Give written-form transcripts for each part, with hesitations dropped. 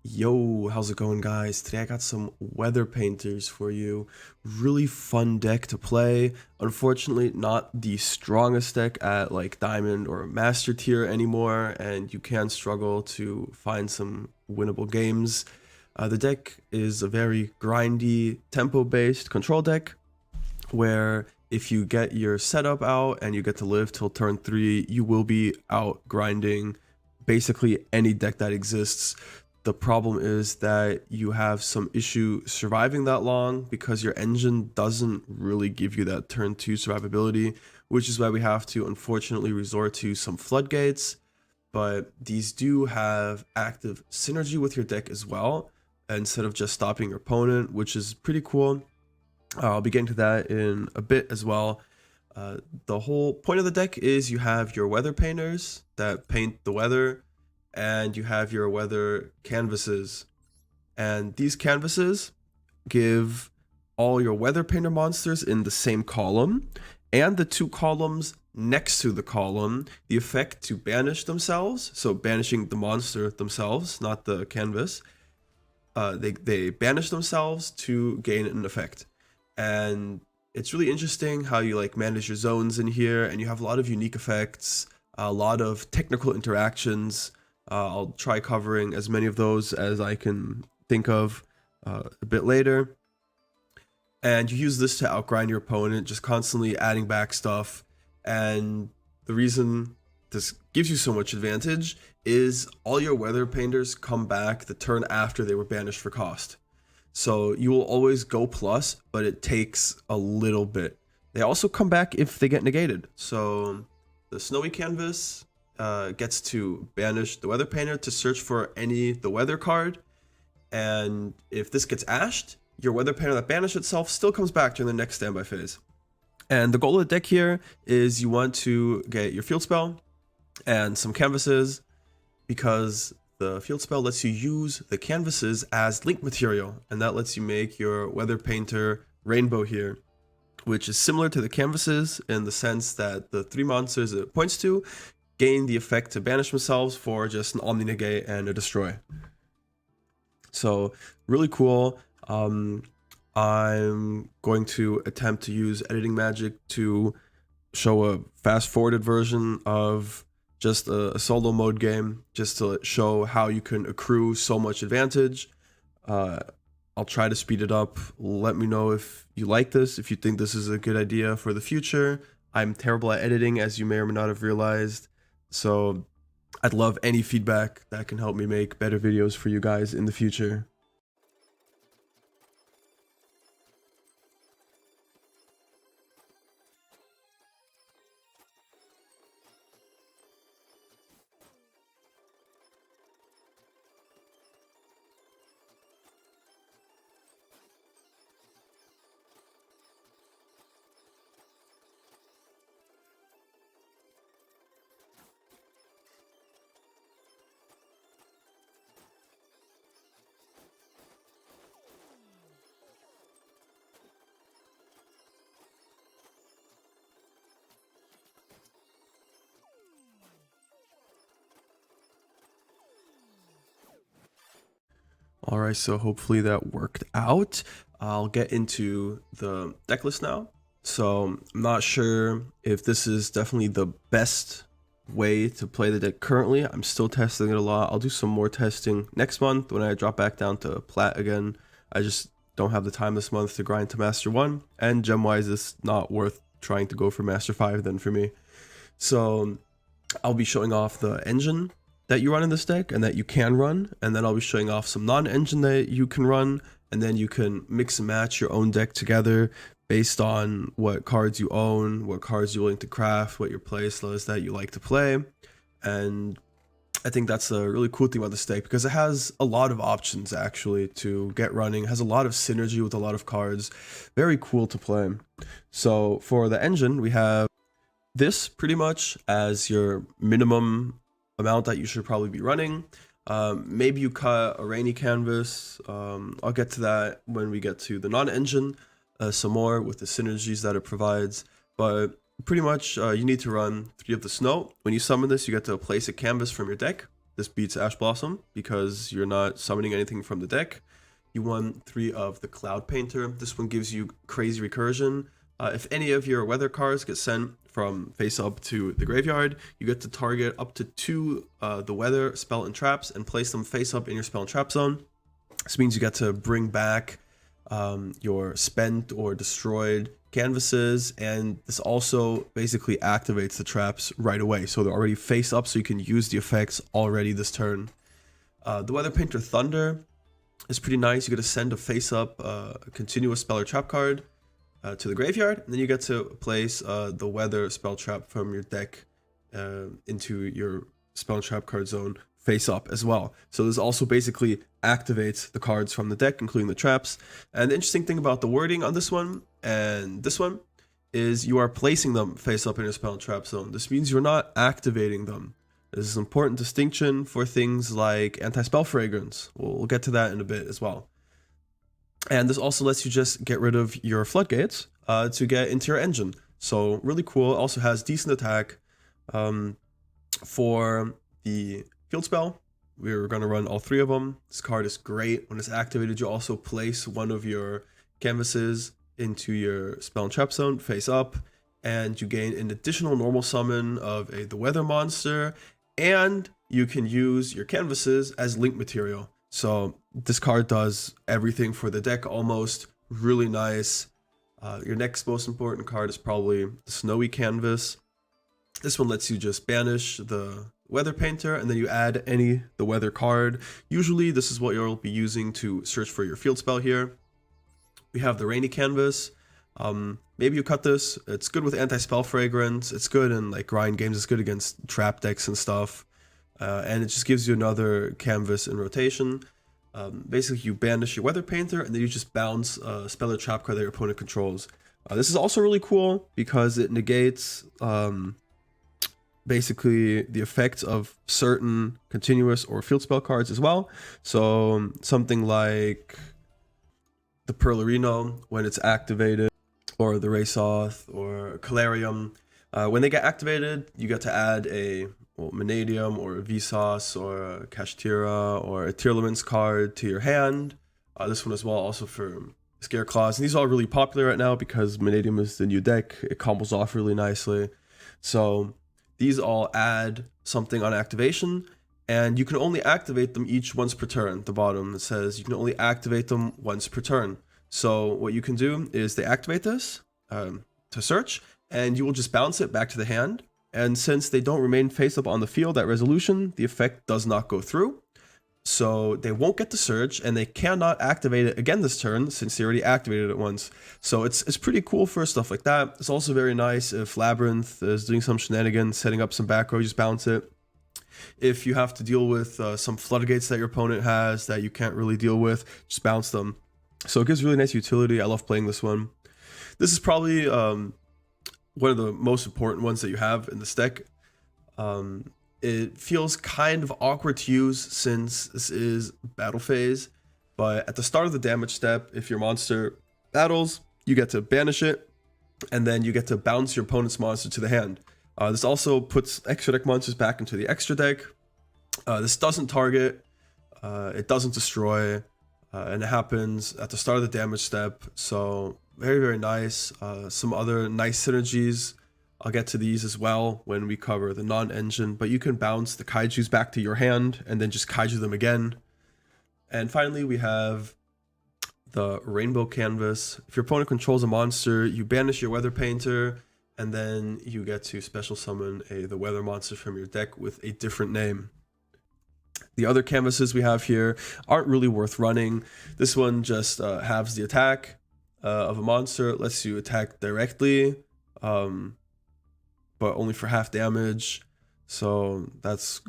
Yo, how's it going, guys? Today I got some weather painters for you. Really fun deck to play. Unfortunately, not the strongest deck at like Diamond or Master tier anymore, and you can struggle to find some winnable games. The deck is a very grindy, tempo-based control deck, where if you get your setup out and you get to live till turn 3, you will be out grinding basically any deck that exists. The problem is that you have some issue surviving that long because your engine doesn't really give you that turn 2 survivability, which is why we have to unfortunately resort to some floodgates. But these do have active synergy with your deck as well, instead of just stopping your opponent, which is pretty cool. I'll be getting to that in a bit as well. The whole point of the deck is you have your weather painters that paint the weather, and you have your weather canvases. And these canvases give all your weather painter monsters in the same column and the two columns next to the column the effect to banish themselves. So banishing the monster themselves, not the canvas. They banish themselves to gain an effect. And it's really interesting how you like manage your zones in here, and you have a lot of unique effects, a lot of technical interactions. I'll try covering as many of those as I can think of a bit later. And you use this to outgrind your opponent, just constantly adding back stuff. And the reason this gives you so much advantage is all your weather painters come back the turn after they were banished for cost. So you will always go plus, but it takes a little bit. They also come back if they get negated. So the snowy canvas gets to banish the weather painter to search for the weather card. And if this gets ashed, your weather painter that banished itself still comes back during the next standby phase. And the goal of the deck here is you want to get your field spell and some canvases, because the field spell lets you use the canvases as link material, and that lets you make your weather painter rainbow here, which is similar to the canvases in the sense that the 3 monsters it points to gain the effect to banish themselves for just an omni negate and a destroy. So really cool. I'm going to attempt to use editing magic to show a fast forwarded version of just a solo mode game, just to show how you can accrue so much advantage. I'll try to speed it up. Let me know if you like this, if you think this is a good idea for the future. I'm terrible at editing, as you may or may not have realized. So I'd love any feedback that can help me make better videos for you guys in the future. All right, so hopefully that worked out. I'll get into the deck list now. So I'm not sure if this is definitely the best way to play the deck currently. I'm still testing it a lot. I'll do some more testing next month when I drop back down to plat again. I just don't have the time this month to grind to Master 1, and gem-wise it's not worth trying to go for Master 5 then for me. So I'll be showing off the engine that you run in this deck and that you can run, and then I'll be showing off some non-engine that you can run, and then you can mix and match your own deck together based on what cards you own, what cards you're willing to craft, what your playstyle is that you like to play. And I think that's a really cool thing about this deck, because it has a lot of options actually to get running. It has a lot of synergy with a lot of cards. Very cool to play. So for the engine, we have this pretty much as your minimum amount that you should probably be running. Maybe you cut a rainy canvas. I'll get to that when we get to the non-engine some more with the synergies that it provides. But pretty much you need to run 3 of the snow. When you summon this, you get to place a canvas from your deck. This beats Ash Blossom because you're not summoning anything from the deck. You won 3 of the Cloud Painter. This one gives you crazy recursion. If any of your weather cards get sent from face up to the graveyard, you get to target up to 2 the weather, spell, and traps and place them face up in your spell and trap zone. This means you get to bring back your spent or destroyed canvases, and this also basically activates the traps right away. So they're already face up, so you can use the effects already this turn. The Weather Painter Thunder is pretty nice. You get to send a face up continuous spell or trap card to the graveyard, and then you get to place the weather spell trap from your deck into your spell and trap card zone face up as well. So this also basically activates the cards from the deck, including the traps. And the interesting thing about the wording on this one and this one is you are placing them face up in your spell and trap zone. This means you're not activating them. This is an important distinction for things like anti-spell fragrance. We'll get to that in a bit as well. And this also lets you just get rid of your floodgates to get into your engine. So really cool. It also has decent attack. For the field spell, we're going to run all 3 of them. This card is great. When it's activated, you also place one of your canvases into your spell and trap zone face up, and you gain an additional normal summon of the weather monster, and you can use your canvases as link material. So this card does everything for the deck almost. Really nice. Your next most important card is probably the Snowy Canvas. This one lets you just banish the Weather Painter, and then you add the weather card. Usually this is what you'll be using to search for your field spell here. We have the Rainy Canvas. Maybe you cut this. It's good with anti-spell fragrance. It's good in like grind games. It's good against trap decks and stuff. And it just gives you another canvas in rotation. Basically, you banish your Weather Painter, and then you just bounce a spell or trap card that your opponent controls. This is also really cool because it negates basically the effects of certain continuous or field spell cards as well. So something like the Perlerino, when it's activated, or the Raysoth or Calarium, when they get activated, you get to add a Vanadium or a Vsauce or a Kashtira or a Tearlaments card to your hand. This one as well, also for Scare Claws. And these are all really popular right now because Vanadium is the new deck. It combos off really nicely. So these all add something on activation, and you can only activate them each once per turn. At the bottom it says you can only activate them once per turn. So what you can do is they activate this to search, and you will just bounce it back to the hand. And since they don't remain face up on the field at resolution, the effect does not go through. So they won't get the search, and they cannot activate it again this turn since they already activated it once. So it's pretty cool for stuff like that. It's also very nice if Labyrinth is doing some shenanigans, setting up some back row, you just bounce it. If you have to deal with some floodgates that your opponent has that you can't really deal with, just bounce them. So it gives really nice utility. I love playing this one. This is probably one of the most important ones that you have in this deck. It feels kind of awkward to use since this is battle phase, but at the start of the damage step, if your monster battles, you get to banish it, and then you get to bounce your opponent's monster to the hand. This also puts extra deck monsters back into the extra deck. This doesn't target, it doesn't destroy, and it happens at the start of the damage step, so very, very nice. Some other nice synergies. I'll get to these as well when we cover the non-engine, but you can bounce the kaijus back to your hand and then just kaiju them again. And finally, we have the Rainbow Canvas. If your opponent controls a monster, you banish your Weather Painter, and then you get to special summon the weather monster from your deck with a different name. The other canvases we have here aren't really worth running. This one just halves the attack of a monster. It lets you attack directly, but only for half damage. So that's,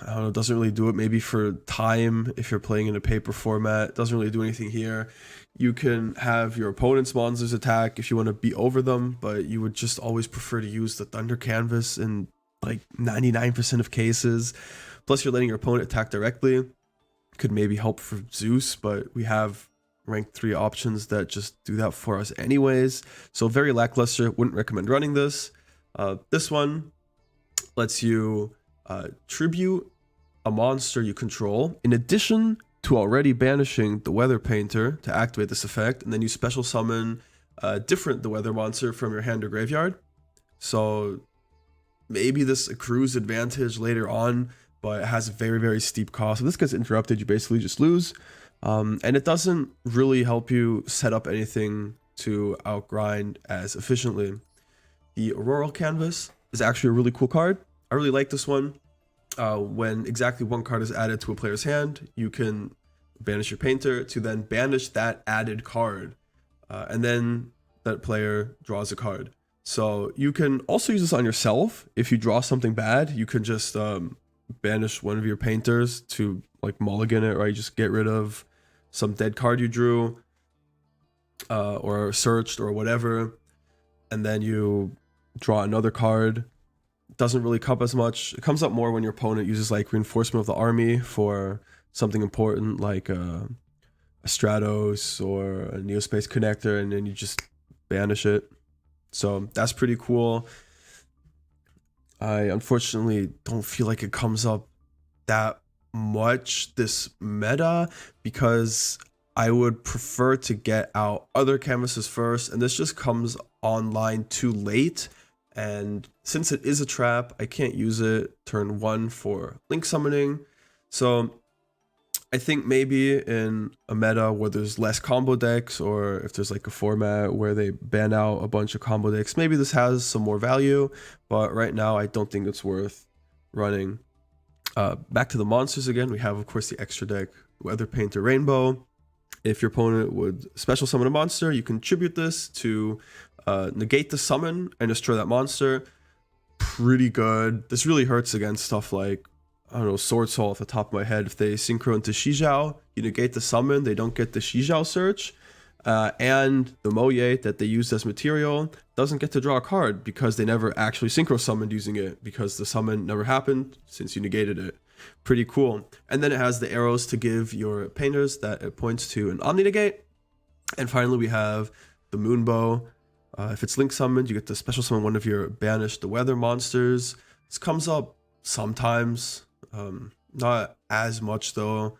I don't know, doesn't really do it. Maybe for time, if you're playing in a paper format, doesn't really do anything here. You can have your opponent's monsters attack if you want to beat over them, but you would just always prefer to use the Thunder Canvas in like 99% of cases. Plus you're letting your opponent attack directly. Could maybe help for Zeus, but we have rank 3 options that just do that for us anyways. So very lackluster, wouldn't recommend running this. This one lets you tribute a monster you control, in addition to already banishing the Weather Painter to activate this effect, and then you special summon a different the Weather monster from your hand or graveyard. So maybe this accrues advantage later on, but it has a very, very steep cost. If this gets interrupted, you basically just lose. And it doesn't really help you set up anything to outgrind as efficiently. The Auroral Canvas is actually a really cool card. I really like this one. When exactly one card is added to a player's hand, you can banish your painter to then banish that added card. And then that player draws a card. So you can also use this on yourself. If you draw something bad, you can just banish one of your painters to like mulligan it, or you just get rid of some dead card you drew or searched or whatever. And then you draw another card. Doesn't really come up as much. It comes up more when your opponent uses like reinforcement of the army for something important like a Stratos or a Neospace connector, and then you just banish it. So that's pretty cool. I unfortunately don't feel like it comes up that much this meta, because I would prefer to get out other canvases first, and this just comes online too late. And since it is a trap, I can't use it turn 1 for link summoning. So I think maybe in a meta where there's less combo decks, or if there's like a format where they ban out a bunch of combo decks, maybe this has some more value. But right now, I don't think it's worth running. Back to the monsters again, we have, of course, the extra deck, Weather Painter Rainbow. If your opponent would special summon a monster, you can tribute this to negate the summon and destroy that monster. Pretty good. This really hurts against stuff like, I don't know, Sword Soul off the top of my head. If they synchro into Shizhao, you negate the summon, they don't get the Shizhao search. And the Moye that they used as material doesn't get to draw a card because they never actually synchro summoned using it, because the summon never happened since you negated it. Pretty cool. And then it has the arrows to give your painters that it points to an Omni Negate. And finally, we have the Moonbow. If it's link summoned, you get to special summon one of your banished the Weather monsters. This comes up sometimes, not as much though,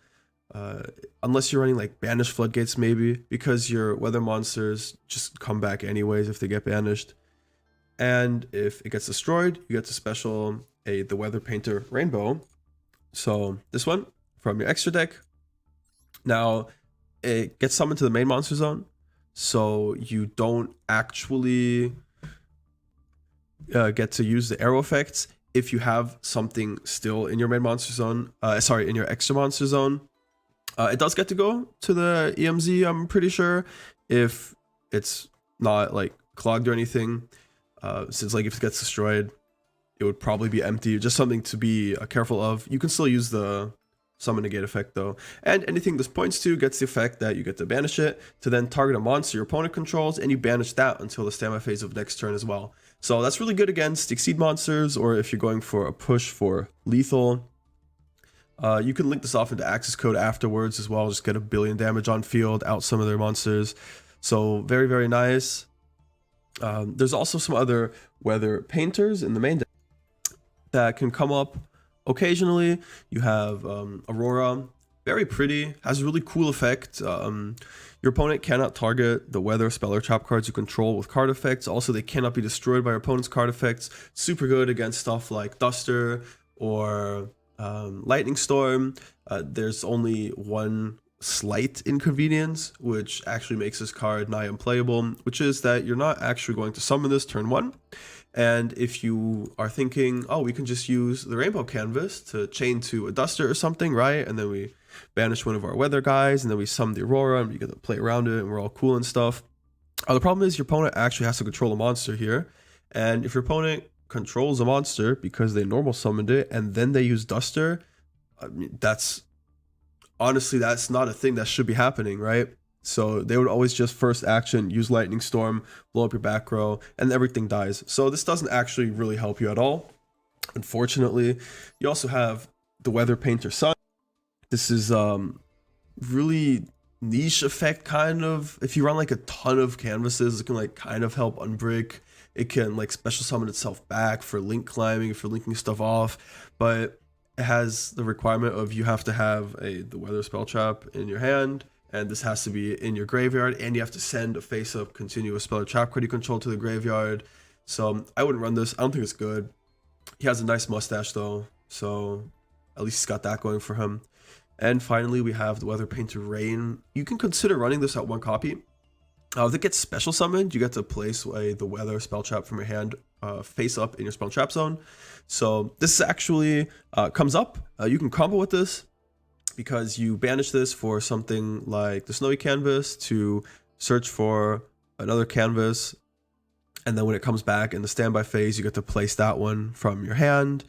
unless you're running like banished floodgates maybe, because your Weather monsters just come back anyways if they get banished. And if it gets destroyed, you get to special the Weather Painter Rainbow. So this one from your extra deck. Now it gets summoned to the main monster zone, so you don't actually get to use the arrow effects if you have something still in your main monster zone, in your extra monster zone. It does get to go to the EMZ, I'm pretty sure, if it's not like clogged or anything. Since like if it gets destroyed, it would probably be empty. Just something to be careful of. You can still use the summon negate effect though. And anything this points to gets the effect that you get to banish it to then target a monster your opponent controls, and you banish that until the standby phase of next turn as well. So that's really good against Exceed monsters, or if you're going for a push for lethal. You can link this off into access code afterwards as well, just get a billion damage on field, out some of their monsters. So very, very nice. There's also some other Weather Painters in the main deck that can come up occasionally. You have Aurora, very pretty, has a really cool effect. Your opponent cannot target the Weather spell or trap cards you control with card effects. Also, they cannot be destroyed by your opponent's card effects. Super good against stuff like Duster or Lightning Storm. There's only one slight inconvenience, which actually makes this card nigh unplayable, which is that you're not actually going to summon this turn 1. And if you are thinking, oh, we can just use the Rainbow Canvas to chain to a Duster or something, right? And then we banish one of our Weather guys, and then we summon the Aurora, and we get to play around it, and we're all cool and stuff. The problem is your opponent actually has to control a monster here. And if your opponent controls a monster because they normal summoned it, and then they use Duster, I mean, that's not a thing that should be happening, right? So they would always just first action, use Lightning Storm, blow up your back row, and everything dies. So this doesn't actually really help you at all, unfortunately. You also have the Weather Painter Sun. This is really niche effect, kind of. If you run like a ton of canvases, it can like kind of help unbrick. It can like special summon itself back for link climbing, for linking stuff off. But it has the requirement of you have to have the weather spell trap in your hand, and this has to be in your graveyard, and you have to send a face-up continuous spell trap card you control to the graveyard. So I wouldn't run this. I don't think it's good. He has a nice mustache though, so at least he's got that going for him. And finally, we have the Weather Painter Rain. You can consider running this at 1 copy. If it gets special summoned, you get to place the weather spell trap from your hand face up in your spell trap zone. So this actually comes up. You can combo with this because you banish this for something like the Snowy Canvas to search for another canvas. And then when it comes back in the standby phase, you get to place that one from your hand.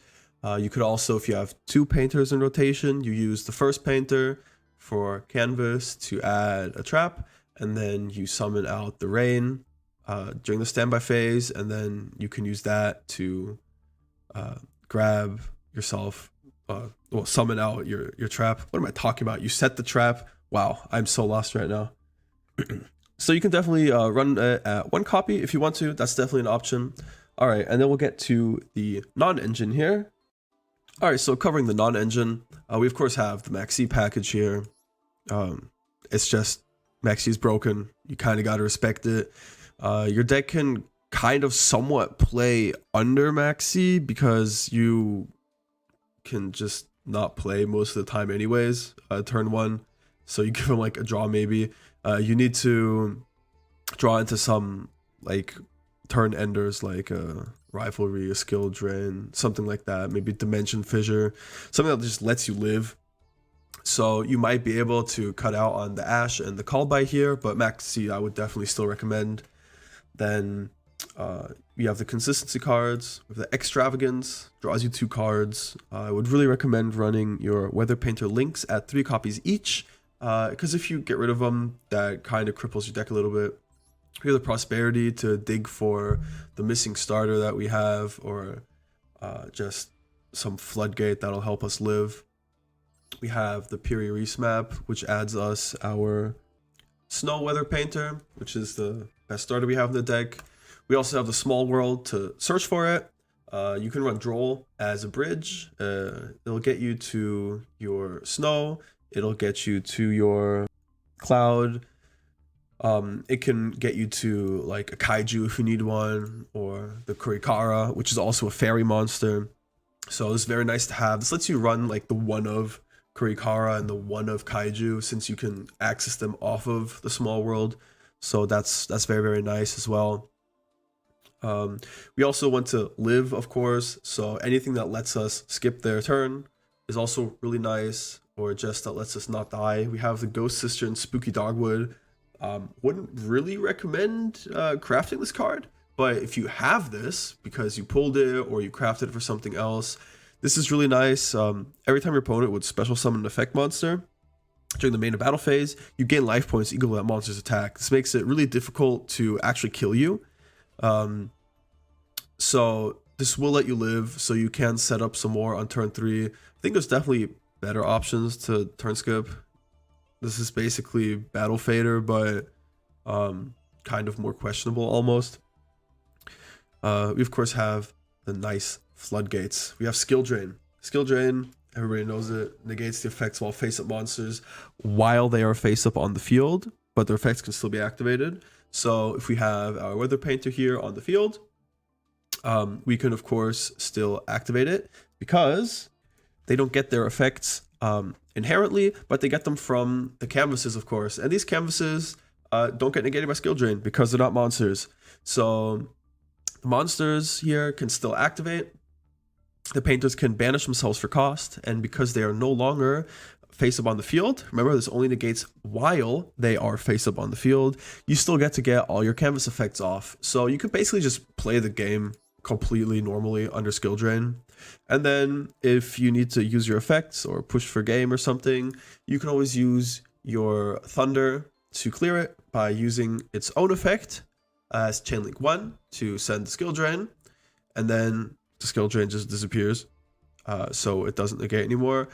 You could also, if you have 2 painters in rotation, you use the first painter for canvas to add a trap, and then you summon out the rain during the standby phase, and then you can use that to grab yourself, summon out your trap. What am I talking about? You set the trap. Wow, I'm so lost right now. So you can definitely run it at 1 copy if you want to. That's definitely an option. All right, and then we'll get to the non-engine here. All right, so covering the non-engine, we of course have the Maxi package here. It's just Maxi's broken. You kind of got to respect it. Your deck can kind of somewhat play under Maxi because you can just not play most of the time anyways, turn 1. So you give him like a draw maybe. You need to draw into some like turn enders like a Rivalry, a Skill Drain, something like that. Maybe Dimension Fissure, something that just lets you live. So you might be able to cut out on the Ash and the Call by here, but Maxi I would definitely still recommend. Then you have the consistency cards. With the Extravagance, draws you 2 cards. I would really recommend running your Weather Painter Links at 3 copies each, because if you get rid of them, that kind of cripples your deck a little bit. We have the Prosperity to dig for the missing starter that we have, or just some Floodgate that'll help us live. We have the Piri Reese map, which adds us our Snow Weather Painter, which is the best starter we have in the deck. We also have the Small World to search for it. You can run Duel as a bridge. It'll get you to your Snow. It'll get you to your Cloud. It can get you to like a Kaiju if you need one, or the Kurikara, which is also a fairy monster. So it's very nice to have. This lets you run like the 1 of Kurikara and the 1 of Kaiju, since you can access them off of the Small World. So that's very, very nice as well. We also want to live, of course, so anything that lets us skip their turn is also really nice, or just that lets us not die. We have the Ghost Sister and Spooky Dogwood. Wouldn't really recommend crafting this card, but if you have this because you pulled it or you crafted it for something else, this is really nice. Every time your opponent would special summon an effect monster during the main of battle phase, you gain life points equal to that monster's attack. This makes it really difficult to actually kill you. So this will let you live, so you can set up some more on turn 3. I think there's definitely better options to turn skip. This is basically Battle Fader, but kind of more questionable almost. We of course have the nice Floodgates. We have Skill Drain. Skill Drain, everybody knows it, negates the effects while face-up monsters while they are face-up on the field, but their effects can still be activated. So if we have our Weather Painter here on the field, we can of course still activate it because they don't get their effects inherently, but they get them from the canvases, of course. And these canvases don't get negated by Skill Drain because they're not monsters. So the monsters here can still activate. The painters can banish themselves for cost, and because they are no longer face up on the field, remember this only negates while they are face up on the field, you still get to get all your canvas effects off. So you could basically just play the game completely normally under Skill Drain. And then if you need to use your effects or push for game or something, you can always use your Thunder to clear it by using its own effect as Chainlink 1 to send the Skill Drain, and then the Skill Drain just disappears, so it doesn't negate anymore.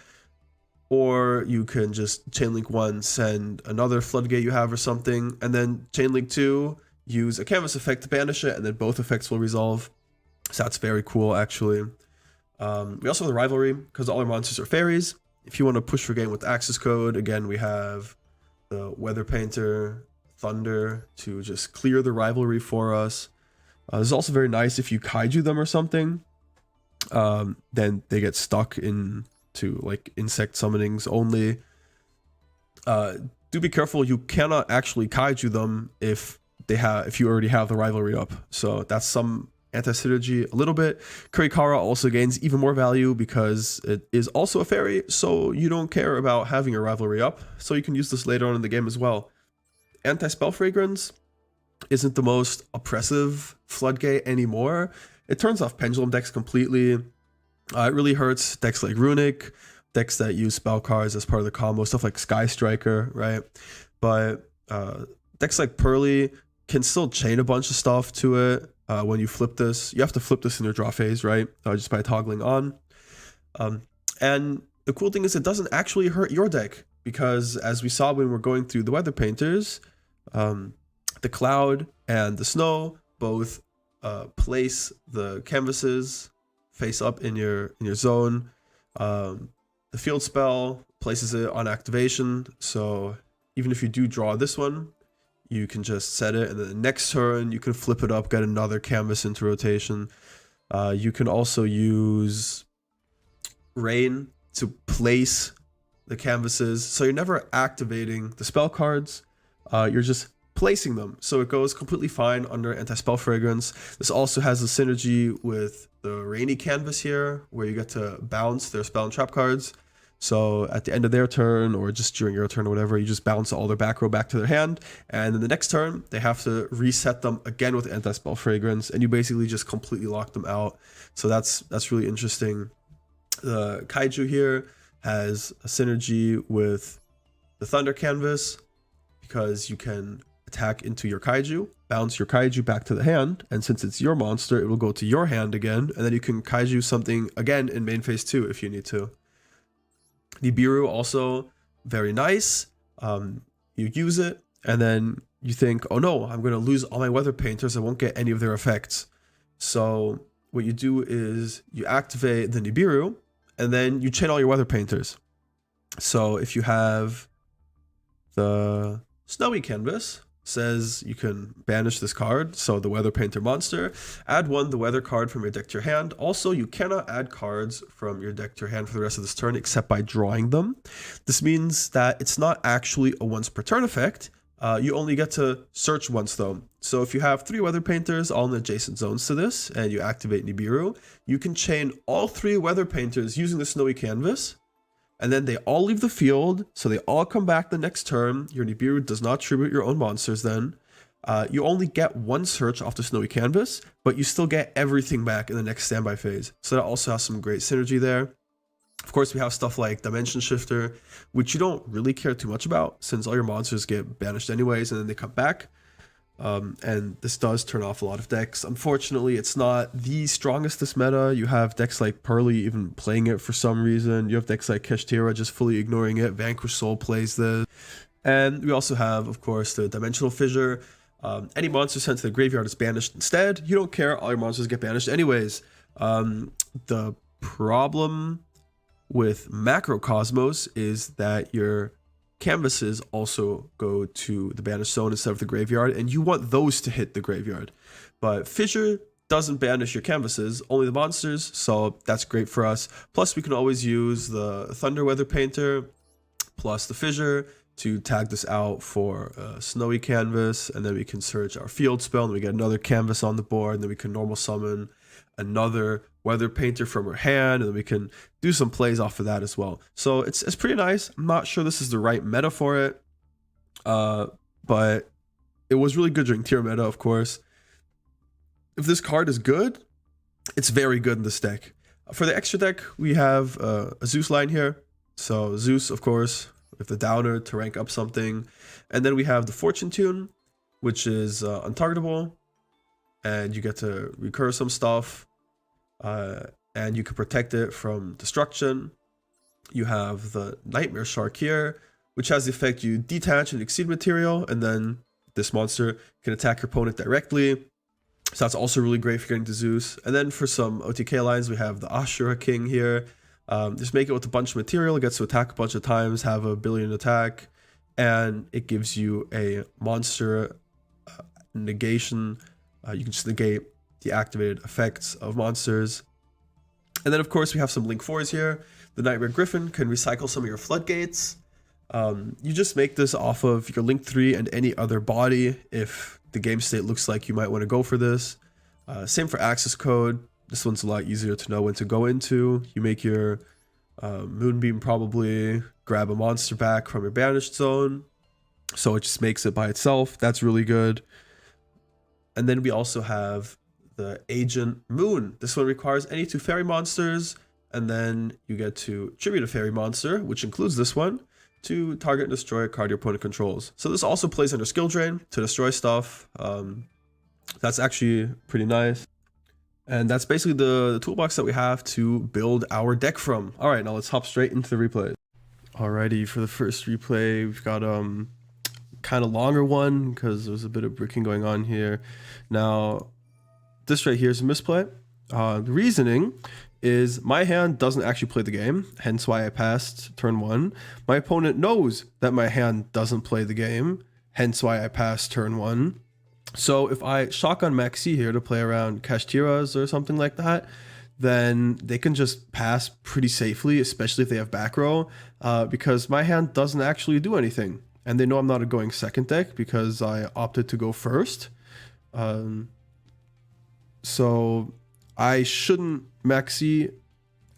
Or you can just Chainlink 1 send another Floodgate you have or something, and then Chainlink 2 use a canvas effect to banish it, and then both effects will resolve. So that's very cool actually. We also have the rivalry because all our monsters are fairies. If you want to push for game with access code, again, we have the Weather Painter, Thunder to just clear the rivalry for us. This is also very nice if you kaiju them or something. Then they get stuck into like insect summonings only. Do be careful, you cannot actually kaiju them if you already have the rivalry up. So that's some anti-synergy a little bit. Kurikara also gains even more value because it is also a fairy, so you don't care about having your rivalry up, so you can use this later on in the game as well. Anti-spell fragrance isn't the most oppressive floodgate anymore. It turns off pendulum decks completely. It really hurts decks like Runic, decks that use spell cards as part of the combo, stuff like Sky Striker, right? But decks like Pearly can still chain a bunch of stuff to it. When you flip this, you have to flip this in your draw phase, right? Just by toggling on. And the cool thing is it doesn't actually hurt your deck because as we saw when we're going through the Weather Painters, the Cloud and the Snow both place the canvases face up in your zone. The field spell places it on activation, so even if you do draw this one, you can just set it, and then the next turn you can flip it up, get another canvas into rotation. You can also use Rain to place the canvases, so you're never activating the spell cards, you're just placing them, so it goes completely fine under anti-spell fragrance. This also has a synergy with the Rainy canvas here, where you get to bounce their spell and trap cards. So at the end of their turn, or just during your turn or whatever, you just bounce all their back row back to their hand, and then the next turn, they have to reset them again with anti-spell fragrance, and you basically just completely lock them out. So that's really interesting. The Kaiju here has a synergy with the Thunder canvas, because you can attack into your Kaiju, bounce your Kaiju back to the hand, and since it's your monster, it will go to your hand again, and then you can Kaiju something again in main phase 2 if you need to. Nibiru also very nice. You use it, and then you think, oh no, I'm going to lose all my Weather Painters, I won't get any of their effects. So what you do is you activate the Nibiru, and then you chain all your Weather Painters. So if you have the Snowy canvas, says you can banish this card, so the Weather Painter monster, add one the weather card from your deck to your hand. Also, you cannot add cards from your deck to your hand for the rest of this turn except by drawing them. This means that it's not actually a once per turn effect. You only get to search once though. So if you have 3 Weather Painters all in adjacent zones to this, and you activate Nibiru, you can chain all 3 Weather Painters using the Snowy canvas, and then they all leave the field, so they all come back the next turn. Your Nibiru does not tribute your own monsters then. You only get 1 search off the Snowy canvas, but you still get everything back in the next standby phase. So that also has some great synergy there. Of course, we have stuff like Dimension Shifter, which you don't really care too much about, since all your monsters get banished anyways, and then they come back. And this does turn off a lot of decks. Unfortunately, it's not the strongest this meta. You have decks like Pearly even playing it for some reason. You have decks like Keshtira just fully ignoring it. Vanquish Soul plays this. And we also have, of course, the Dimensional Fissure. Any monster sent to the graveyard is banished instead. You don't care, all your monsters get banished anyways. The problem with Macrocosmos is that your canvases also go to the banished zone instead of the graveyard, and you want those to hit the graveyard. But Fissure doesn't banish your canvases, only the monsters, so that's great for us. Plus, we can always use the Thunder Weather Painter plus the Fissure to tag this out for a Snowy canvas, and then we can search our field spell, and we get another canvas on the board, and then we can normal summon another Weather Painter from her hand, and then we can do some plays off of that as well. So it's pretty nice. I'm not sure this is the right meta for it, but it was really good during tier meta, of course. If this card is good, it's very good in this deck. For the extra deck, we have a Zeus line here. So Zeus, of course, with the downer to rank up something. And then we have the Fortune Tune, which is untargetable, and you get to recur some stuff. And you can protect it from destruction. You have the Nightmare Shark here, which has the effect you detach and exceed material, and then this monster can attack your opponent directly. So that's also really great for getting to Zeus. And then for some OTK lines, we have the Ashura King here. Just make it with a bunch of material, it gets to attack a bunch of times, have a billion attack, and it gives you a monster negation. You can just negate the activated effects of monsters. And then of course we have some Link 4s here. The Nightmare Griffin can recycle some of your floodgates. You just make this off of your Link 3 and any other body if the game state looks like you might want to go for this. Same for access code. This one's a lot easier to know when to go into. You make your Moonbeam probably, grab a monster back from your banished zone. So it just makes it by itself. That's really good. And then we also have the Agent Moon. This one requires any 2 fairy monsters, and then you get to tribute a fairy monster, which includes this one, to target and destroy a card your opponent controls. So this also plays under skill drain to destroy stuff. That's actually pretty nice. And that's basically the toolbox that we have to build our deck from. All right, now let's hop straight into the replay. Alrighty, for the first replay, we've got kind of longer one because there's a bit of bricking going on here. Now, this right here is a misplay. The reasoning is my hand doesn't actually play the game, hence why I passed turn 1. My opponent knows that my hand doesn't play the game, hence why I passed turn 1. So if I shotgun Maxi here to play around Kashtiras or something like that, then they can just pass pretty safely, especially if they have back row, because my hand doesn't actually do anything. And they know I'm not a going second deck because I opted to go first. So I shouldn't Maxi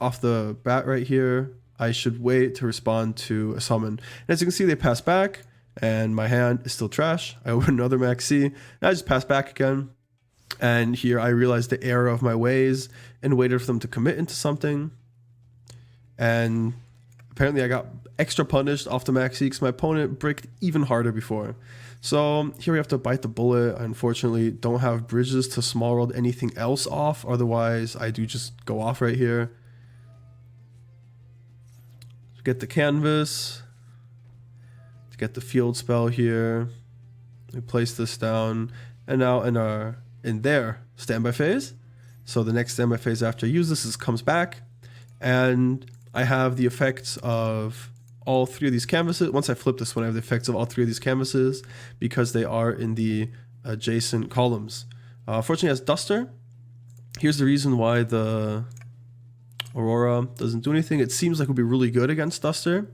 off the bat right here. I should wait to respond to a summon. And as you can see, they pass back, and my hand is still trash. I open another Maxi, and I just pass back again. And here I realized the error of my ways and waited for them to commit into something. And apparently I got extra punished off the Maxi because my opponent bricked even harder before. So here we have to bite the bullet. I unfortunately don't have bridges to small world anything else off. Otherwise, I do just go off right here. Get the canvas. To get the field spell here. We place this down. And now in their standby phase. So the next standby phase after I use this comes back. And I have the effects of all 3 of these canvases. Once I flip this one, I have the effects of all 3 of these canvases because they are in the adjacent columns. Fortunately, it has Duster. Here's the reason why the Aurora doesn't do anything. It seems like it would be really good against Duster,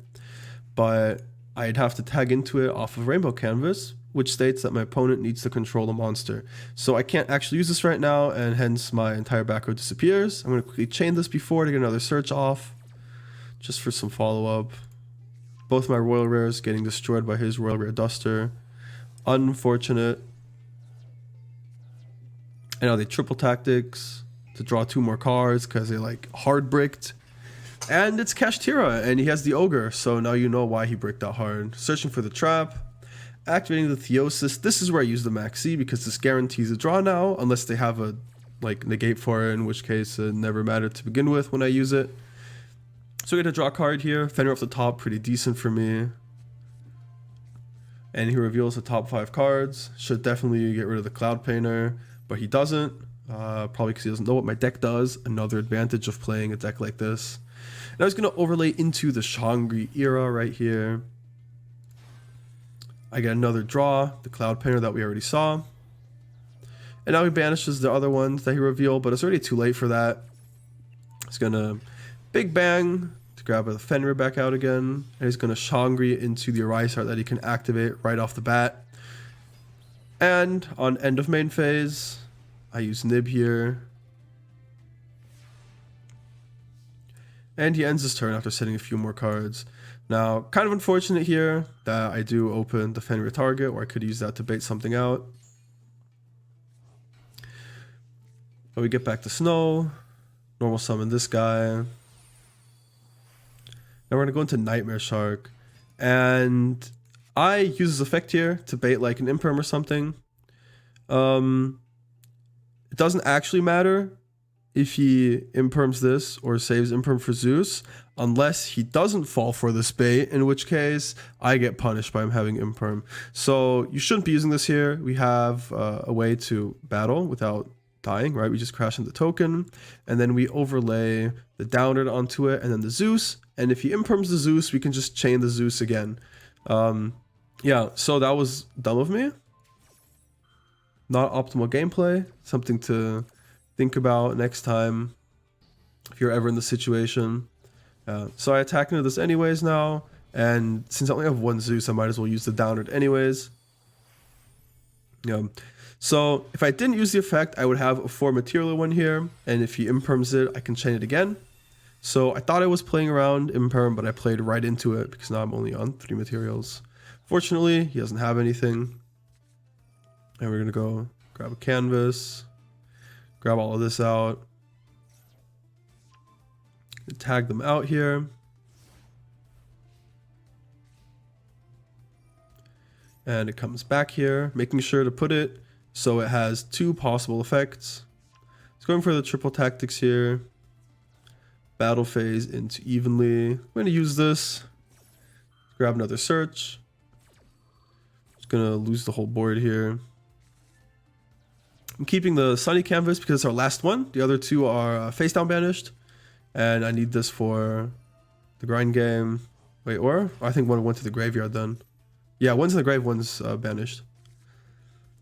but I'd have to tag into it off of Rainbow Canvas, which states that my opponent needs to control a monster. So I can't actually use this right now, and hence my entire back row disappears. I'm going to quickly chain this before to get another search off, just for some follow-up. Both my Royal Rares getting destroyed by his Royal Rare Duster. Unfortunate. And now they triple tactics to draw 2 more cards because they like hard bricked. And it's Kashtira, and he has the Ogre, so now you know why he bricked that hard. Searching for the trap. Activating the Theosis. This is where I use the Maxi because this guarantees a draw now, unless they have a like negate for it, in which case it never mattered to begin with when I use it. So we get a draw card here. Fenrir off the top, pretty decent for me. And he reveals the top 5 cards. Should definitely get rid of the Cloud Painter, but he doesn't. Probably because he doesn't know what my deck does. Another advantage of playing a deck like this. And I was going to overlay into the Shangri era right here. I get another draw, the Cloud Painter that we already saw. And now he banishes the other ones that he revealed, but it's already too late for that. He's going to Big Bang to grab the Fenrir back out again. And he's going to Shangri into the Arisar that he can activate right off the bat. And on end of main phase, I use Nib here. And he ends his turn after setting a few more cards. Now, kind of unfortunate here that I do open the Fenrir target, or I could use that to bait something out. But we get back to Snow. Normal summon this guy. Now we're going to go into Nightmare Shark. And I use this effect here to bait like an Imperm or something. It doesn't actually matter if he imperms this or saves imperm for Zeus, unless he doesn't fall for this bait, in which case I get punished by him having imperm. So you shouldn't be using this here. We have a way to battle without dying, right? We just crash in the token, and then we overlay the downward onto it, and then the Zeus. And if he imperms the Zeus, we can just chain the Zeus again. Yeah, so that was dumb of me. Not optimal gameplay. Something to think about next time if you're ever in the situation. So I attack into this anyways now, and since I only have one Zeus, I might as well use the downward anyways. So if I didn't use the effect, I would have a 4 material one here, and if he imperms it, I can chain it again. So I thought I was playing around imperm, but I played right into it because now I'm only on 3 materials. Fortunately, he doesn't have anything. And we're gonna go grab a canvas, grab all of this out, tag them out here. And it comes back here, making sure to put it so it has 2 possible effects. It's going for the triple tactics here. Battle phase into evenly. I'm going to use this. Grab another search. Just going to lose the whole board here. I'm keeping the sunny canvas because it's our last one. The other 2 are face down banished. And I need this for the grind game. Wait, or I think one went to the graveyard then. Yeah, one's in the grave, one's banished.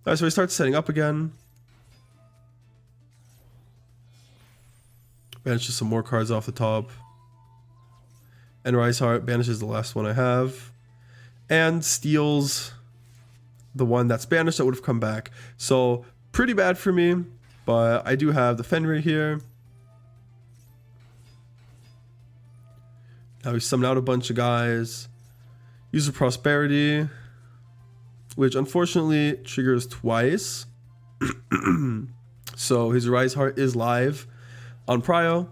Alright, so we start setting up again. Banishes some more cards off the top. And Rise Heart banishes the last one I have. And steals the one that's banished that would have come back. So, pretty bad for me. But I do have the Fenrir here. Now we summon out a bunch of guys. Use a Prosperity, which unfortunately triggers twice. So his Rise Heart is live on Prio.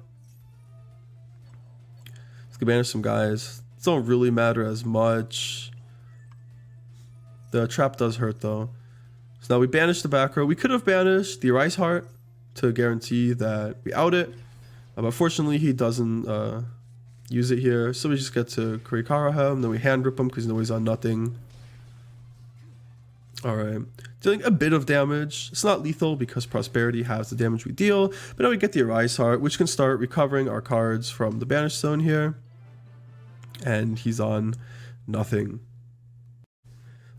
Let's go banish some guys. It don't really matter as much. The trap does hurt though. So now we banish the back row. We could have banished the Rise Heart to guarantee that we out it. But fortunately he doesn't use it here. So we just get to Kurikara him. Then we hand rip him because he's on nothing. Alright, dealing a bit of damage. It's not lethal because Prosperity has the damage we deal, but now we get the Arise Heart, which can start recovering our cards from the Banished Zone here. And he's on nothing.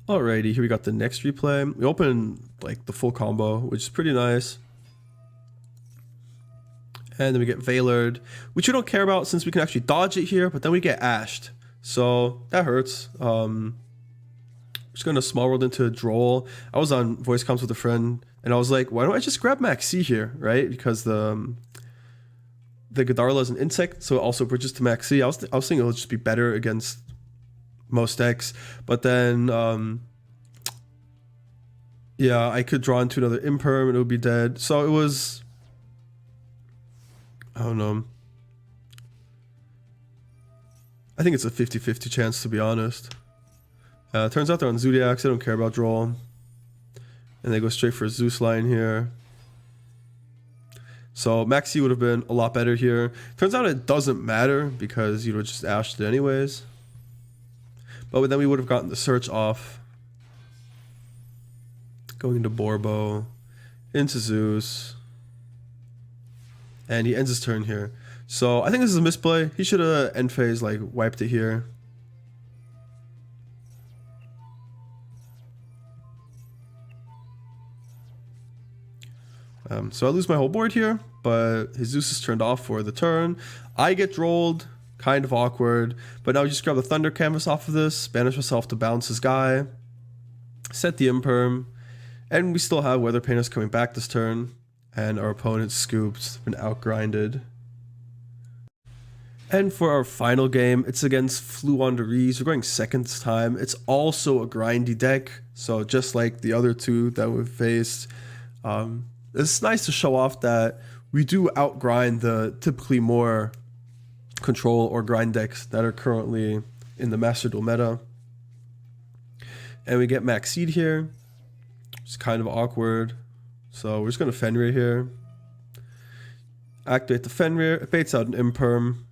Alrighty, here we got the next replay. We open like the full combo, which is pretty nice. And then we get Veilered, which we don't care about since we can actually dodge it here, but then we get Ashed. So that hurts. Just going to small world into Droll. I was on voice comms with a friend, and I was like, why don't I just grab Maxi here, right? Because the Godarla is an insect, so it also bridges to Maxi. I was thinking it'll just be better against most decks, but then yeah, I could draw into another Imperm and it would be dead. So it was, I don't know. I think it's a 50-50 chance, to be honest. Turns out they're on Zodiacs. I don't care about Droll. And they go straight for a Zeus line here. So Maxi would have been a lot better here. Turns out it doesn't matter because you would just ashed it anyways. But then we would have gotten the search off. Going into Borbo. Into Zeus. And he ends his turn here. So I think this is a misplay. He should have end phase like wiped it here. So I lose my whole board here, but his Zeus is turned off for the turn. I get drolled, kind of awkward, but now we just grab the Thunder Canvas off of this, banish myself to bounce his guy, set the Imperm, and we still have Weather Painters coming back this turn, and our opponent's scooped, been outgrinded. And for our final game, it's against Fluwanderees. We're going second this time. It's also a grindy deck, so just like the other two that we've faced, it's nice to show off that we do outgrind the typically more control or grind decks that are currently in the Master Duel meta. And we get Max Seed here. It's kind of awkward. So we're just going to Fenrir here. Activate the Fenrir. It baits out an Imperm.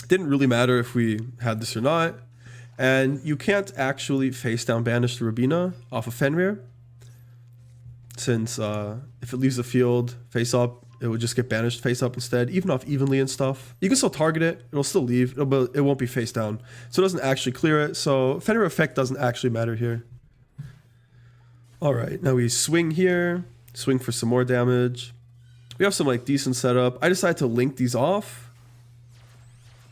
Didn't really matter if we had this or not. And you can't actually face down banish the Rabina off of Fenrir, since if it leaves the field face up, it would just get banished face up instead, even off evenly and stuff. You can still target it, it'll still leave, but it won't be face down. So it doesn't actually clear it, so Fenrir effect doesn't actually matter here. Alright, now we swing here, swing for some more damage. We have some like decent setup. I decided to link these off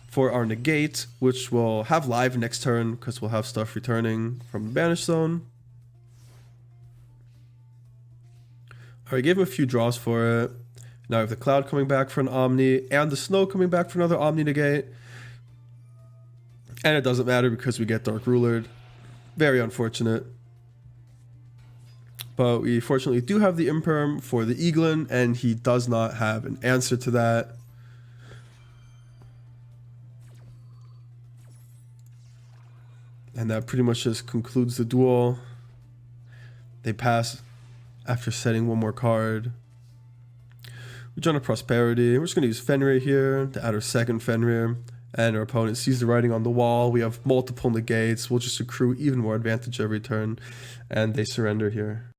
for our negate, which will have live next turn because we'll have stuff returning from the banish zone. Alright, gave him a few draws for it. Now we have the Cloud coming back for an Omni, and the Snow coming back for another Omni negate. And it doesn't matter because we get Dark Rulered. Very unfortunate. But we fortunately do have the Imperm for the Eaglin, and he does not have an answer to that. And that pretty much just concludes the duel. They pass after setting one more card. We join a Prosperity. We're just going to use Fenrir here to add our second Fenrir. And our opponent sees the writing on the wall. We have multiple negates. We'll just accrue even more advantage every turn. And they surrender here.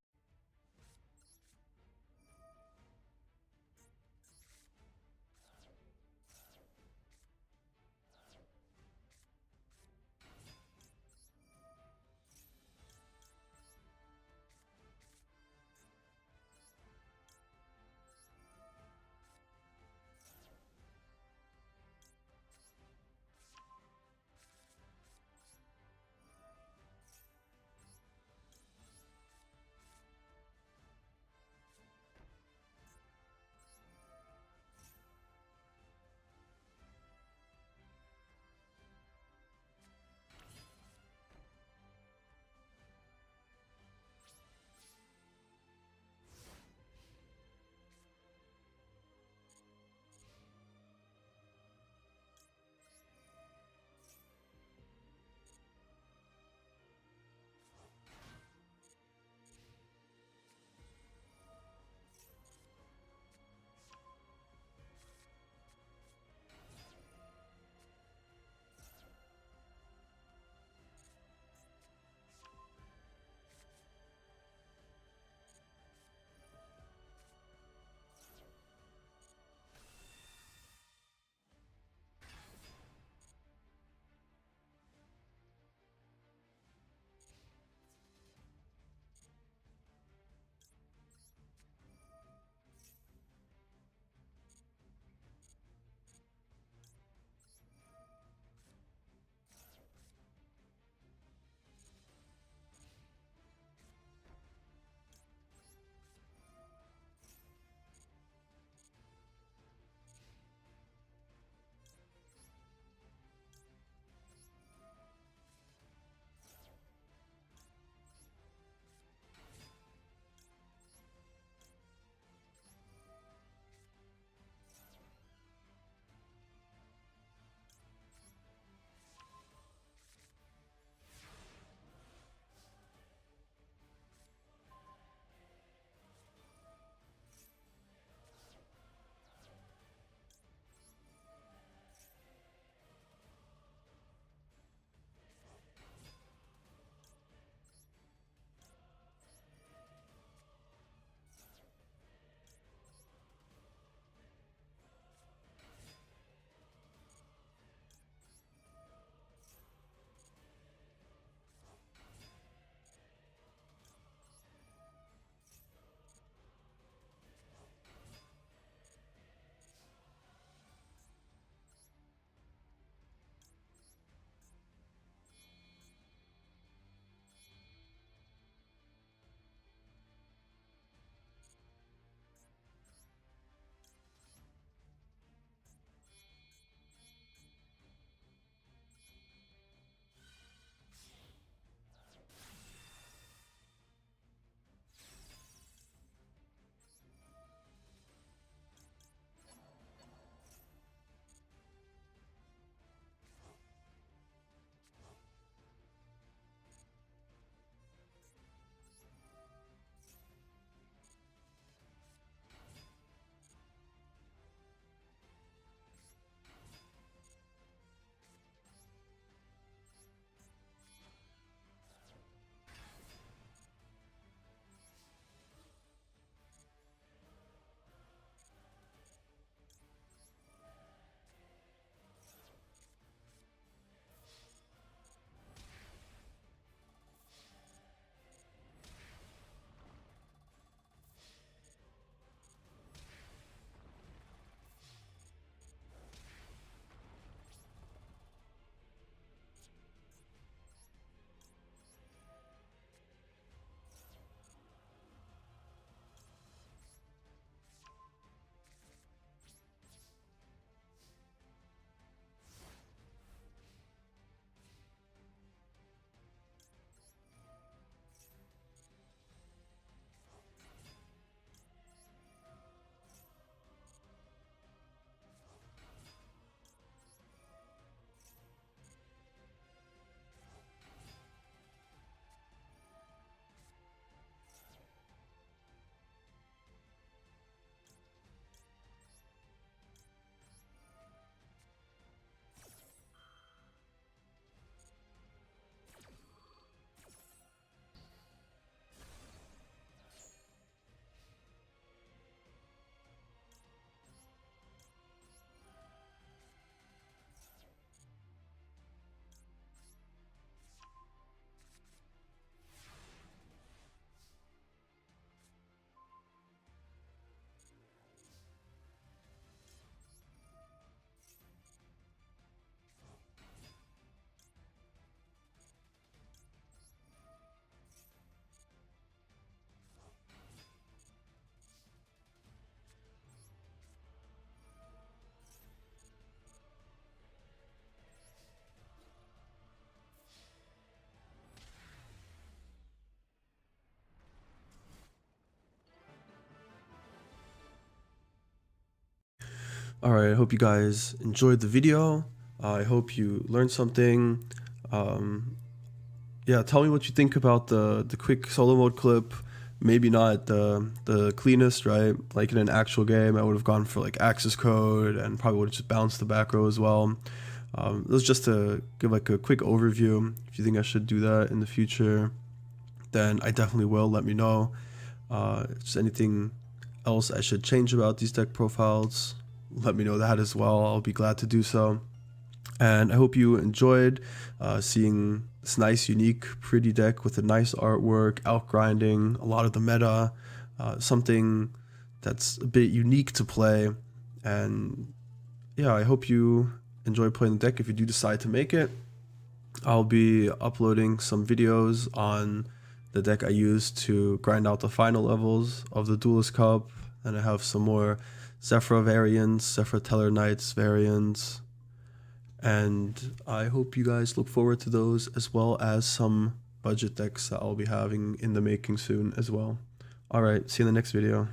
Alright, I hope you guys enjoyed the video. I hope you learned something. Yeah, tell me what you think about the quick solo mode clip. Maybe not the cleanest, right? Like in an actual game, I would have gone for like access code and probably would have just bounced the back row as well. This was just to give like a quick overview. If you think I should do that in the future, then I definitely will. Let me know. Just anything else I should change about these deck profiles, let me know that as well. I'll be glad to do so. And I hope you enjoyed seeing this nice, unique, pretty deck with a nice artwork, outgrinding a lot of the meta, something that's a bit unique to play. And yeah, I hope you enjoy playing the deck if you do decide to make it. I'll be uploading some videos on the deck I used to grind out the final levels of the Duelist Cup, and I have some more Zephyr variants, Zephyr Teller Knights variants, and I hope you guys look forward to those, as well as some budget decks that I'll be having in the making soon as well. Alright, see you in the next video.